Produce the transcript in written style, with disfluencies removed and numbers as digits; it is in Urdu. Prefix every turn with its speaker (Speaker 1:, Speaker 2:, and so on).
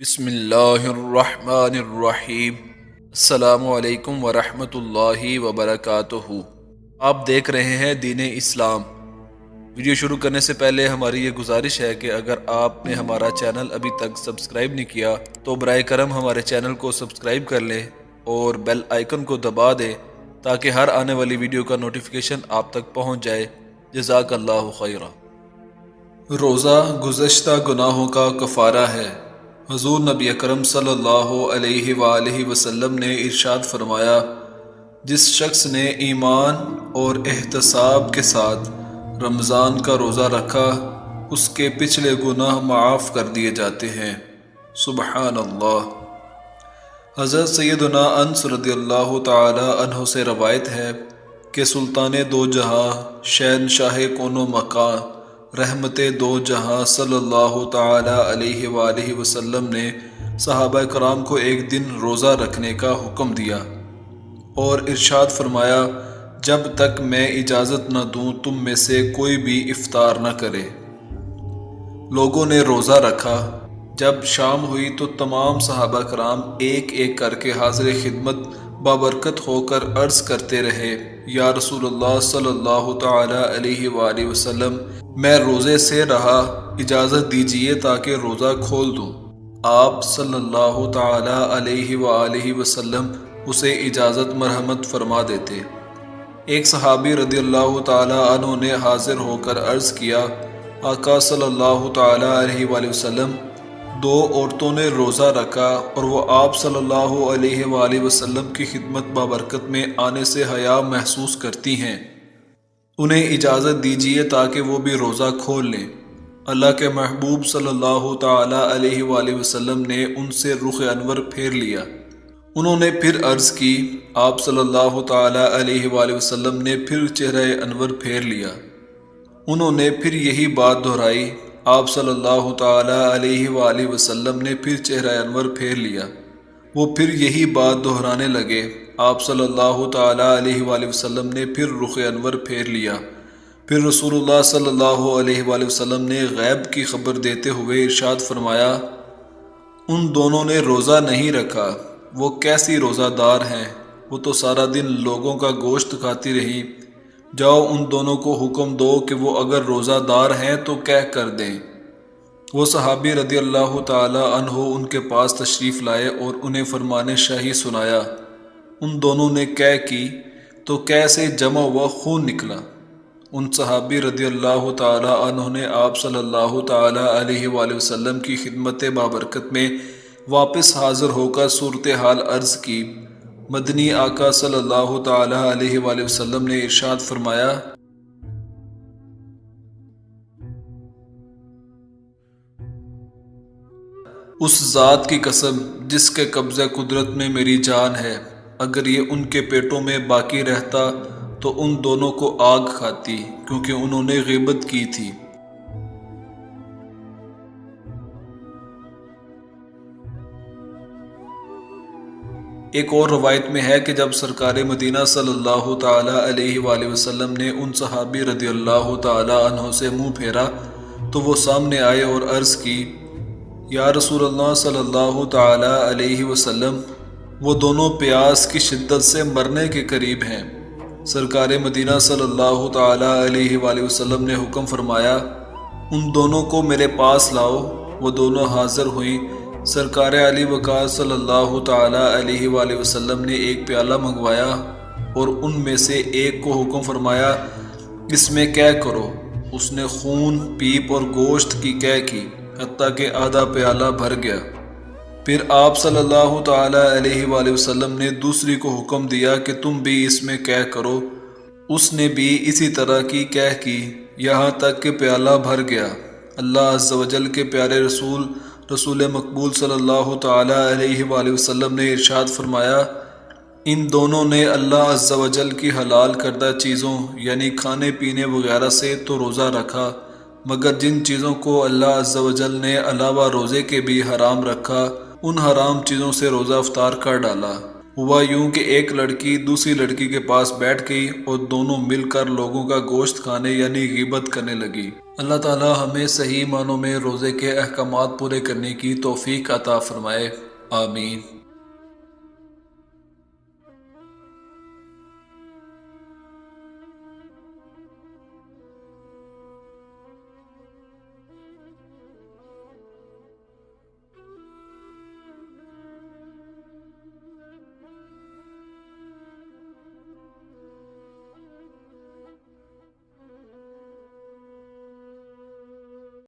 Speaker 1: بسم اللہ الرحمن الرحیم۔ السلام علیکم ورحمۃ اللہ وبرکاتہ۔ آپ دیکھ رہے ہیں دین اسلام۔ ویڈیو شروع کرنے سے پہلے ہماری یہ گزارش ہے کہ اگر آپ نے ہمارا چینل ابھی تک سبسکرائب نہیں کیا تو برائے کرم ہمارے چینل کو سبسکرائب کر لیں اور بیل آئیکن کو دبا دیں تاکہ ہر آنے والی ویڈیو کا نوٹیفیکیشن آپ تک پہنچ جائے۔ جزاک اللہ خیرہ۔ روزہ گزشتہ گناہوں کا کفارہ ہے۔ حضور نبی اکرم صلی اللہ علیہ وآلہ وسلم نے ارشاد فرمایا، جس شخص نے ایمان اور احتساب کے ساتھ رمضان کا روزہ رکھا اس کے پچھلے گناہ معاف کر دیے جاتے ہیں۔ سبحان اللہ۔ حضرت سیدنا انس رضی اللہ تعالی عنہ سے روایت ہے کہ سلطان دو جہاں شہنشاہ کون و مکان رحمت دو جہاں صلی اللہ تعالی علیہ وآلہ وسلم نے صحابہ کرام کو ایک دن روزہ رکھنے کا حکم دیا اور ارشاد فرمایا، جب تک میں اجازت نہ دوں تم میں سے کوئی بھی افطار نہ کرے۔ لوگوں نے روزہ رکھا۔ جب شام ہوئی تو تمام صحابہ کرام ایک ایک کر کے حاضر خدمت بابرکت ہو کر عرض کرتے رہے، یا رسول اللہ صلی اللہ تعالی علیہ وآلہ وسلم، میں روزے سے رہا، اجازت دیجیے تاکہ روزہ کھول دوں۔ آپ صلی اللہ تعالی علیہ وآلہ وسلم اسے اجازت مرحمت فرما دیتے۔ ایک صحابی رضی اللہ تعالی عنہ نے حاضر ہو کر عرض کیا، آقا صلی اللہ تعالی علیہ وآلہ وسلم، دو عورتوں نے روزہ رکھا اور وہ آپ صلی اللہ علیہ وآلہ وسلم کی خدمت بابرکت میں آنے سے حیا محسوس کرتی ہیں، انہیں اجازت دیجیے تاکہ وہ بھی روزہ کھول لیں۔ اللہ کے محبوب صلی اللہ تعالی علیہ وآلہ وسلم نے ان سے رخ انور پھیر لیا۔ انہوں نے پھر عرض کی، آپ صلی اللہ تعالی علیہ وآلہ وسلم نے پھر چہرہ انور پھیر لیا۔ انہوں نے پھر یہی بات دہرائی۔ آپ صلی اللہ تعالی علیہ وآلہ وسلم نے پھر چہرہ انور پھیر لیا۔ وہ پھر یہی بات دہرانے لگے۔ آپ صلی اللہ تعالی علیہ وآلہ وسلم نے پھر رخ انور پھیر لیا۔ پھر رسول اللہ صلی اللہ علیہ وآلہ وسلم نے غیب کی خبر دیتے ہوئے ارشاد فرمایا، ان دونوں نے روزہ نہیں رکھا، وہ کیسی روزہ دار ہیں، وہ تو سارا دن لوگوں کا گوشت کھاتی رہی۔ جاؤ ان دونوں کو حکم دو کہ وہ اگر روزہ دار ہیں تو کہہ کر دیں۔ وہ صحابی رضی اللہ تعالی عنہ ان کے پاس تشریف لائے اور انہیں فرمان شاہی سنایا۔ ان دونوں نے کہہ کی تو کیسے جمع و خون نکلا۔ ان صحابی رضی اللہ تعالی عنہ نے آپ صلی اللہ تعالی علیہ وآلہ وسلم کی خدمت بابرکت میں واپس حاضر ہو کر صورتحال عرض کی۔ مدنی آقا صلی اللہ تعالی علیہ وآلہ وسلم نے ارشاد فرمایا، اس ذات کی قسم جس کے قبضہ قدرت میں میری جان ہے، اگر یہ ان کے پیٹوں میں باقی رہتا تو ان دونوں کو آگ کھاتی، کیونکہ انہوں نے غیبت کی تھی۔ ایک اور روایت میں ہے کہ جب سرکار مدینہ صلی اللہ تعالی علیہ وآلہ وسلم نے ان صحابی رضی اللہ تعالی عنہ سے منہ پھیرا تو وہ سامنے آئے اور عرض کی، یا رسول اللہ صلی اللہ تعالی علیہ وسلم، وہ دونوں پیاس کی شدت سے مرنے کے قریب ہیں۔ سرکار مدینہ صلی اللہ تعالی علیہ وآلہ وسلم نے حکم فرمایا، ان دونوں کو میرے پاس لاؤ۔ وہ دونوں حاضر ہوئیں۔ سرکار علی وقار صلی اللہ تعالی علیہ وآلہ وسلم نے ایک پیالہ منگوایا اور ان میں سے ایک کو حکم فرمایا، اس میں قے کرو۔ اس نے خون، پیپ اور گوشت کی قے کی، حتیٰ کہ آدھا پیالہ بھر گیا۔ پھر آپ صلی اللہ تعالی علیہ وآلہ وسلم نے دوسری کو حکم دیا کہ تم بھی اس میں قے کرو۔ اس نے بھی اسی طرح کی قے کی، یہاں تک کہ پیالہ بھر گیا۔ اللہ عز و جل کے پیارے رسول مقبول صلی اللہ تعالی علیہ وآلہ وسلم نے ارشاد فرمایا، ان دونوں نے اللہ عز و جل کی حلال کردہ چیزوں یعنی کھانے پینے وغیرہ سے تو روزہ رکھا، مگر جن چیزوں کو اللہ عز و جل نے علاوہ روزے کے بھی حرام رکھا، ان حرام چیزوں سے روزہ افطار کر ڈالا۔ ہوا یوں کہ ایک لڑکی دوسری لڑکی کے پاس بیٹھ گئی اور دونوں مل کر لوگوں کا گوشت کھانے یعنی غیبت کرنے لگی۔ اللہ تعالی ہمیں صحیح معنوں میں روزے کے احکامات پورے کرنے کی توفیق عطا فرمائے، آمین۔